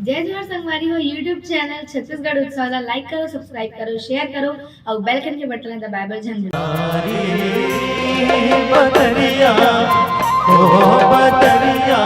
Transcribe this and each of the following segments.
जय जोहर संगवारी हो यूट्यूब चैनल छत्तीसगढ़ उत्सव लाइक करो, सब्सक्राइब करो, शेयर करो और बेल आइकन के बटन दबाए बर झन बदरिया ओ बदरिया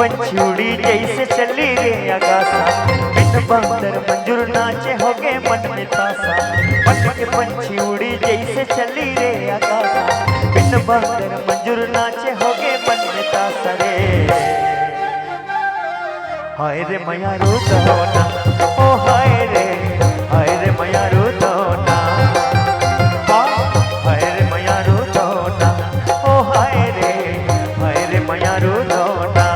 पंचूड़ी जैसे चली रे आगासा बिन बंदर मंजूर नाचे हो गए मन में तासा मन के पंचूड़ी जैसे चली रे आगासा बिन बंदर मंजूर नाचे हो गए मन में तासा रे हाय रे मैया रो दौना ओ हाय रे मैया रो दौना हाय रे मैया रो दौना ओ हाय रे मैया रो दौना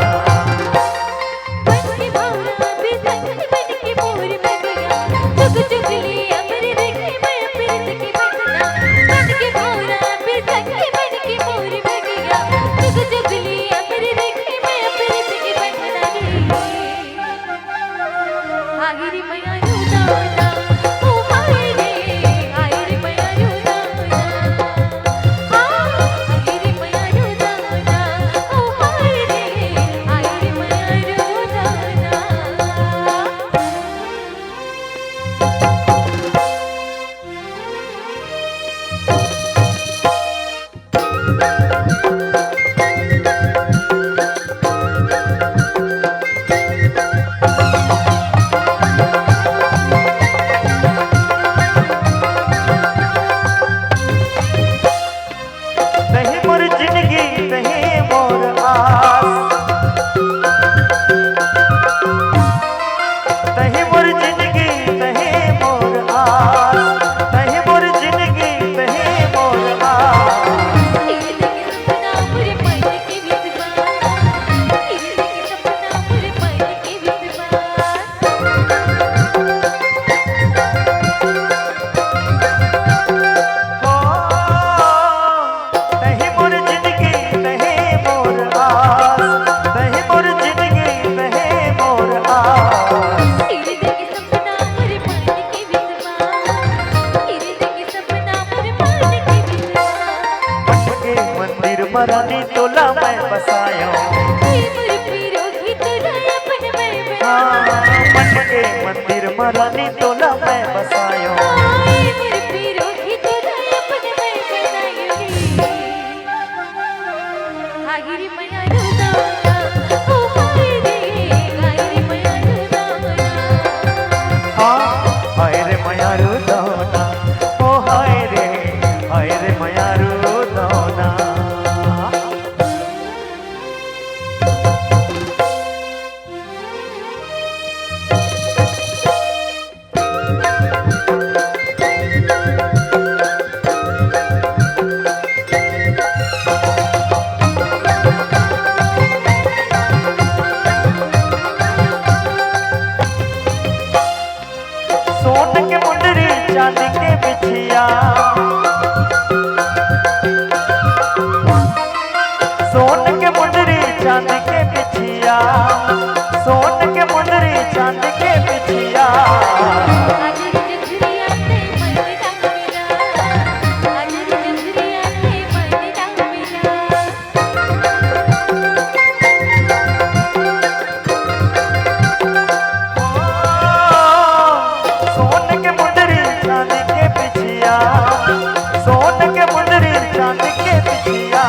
मरानी तोला मैं बसायो मन के मंदिर मरानी तोला मैं बसायो हाय रे मैया रो दौना ओ हाय रे मैया रो दौना सोन के मुंदरी चांदी के बिछिया सोन के मुंदरी चांदी के बिछिया सोन के मुंदरी चांदी के बिछिया सोन के मुंदरी चांदी के बिछिया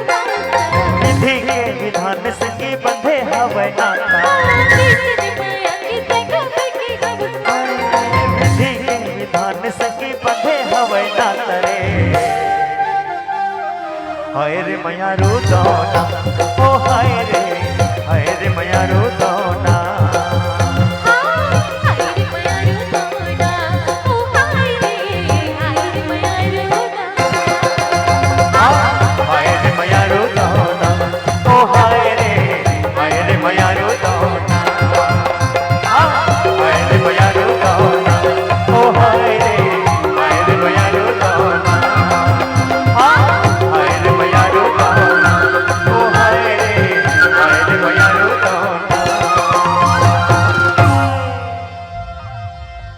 विधि के विधान संगी बंधे हवै नाता विधि के विधान संगी बंधे हवै नाता रे हाय रे मैया रो दौना ओ हाय रे मैया रो दौना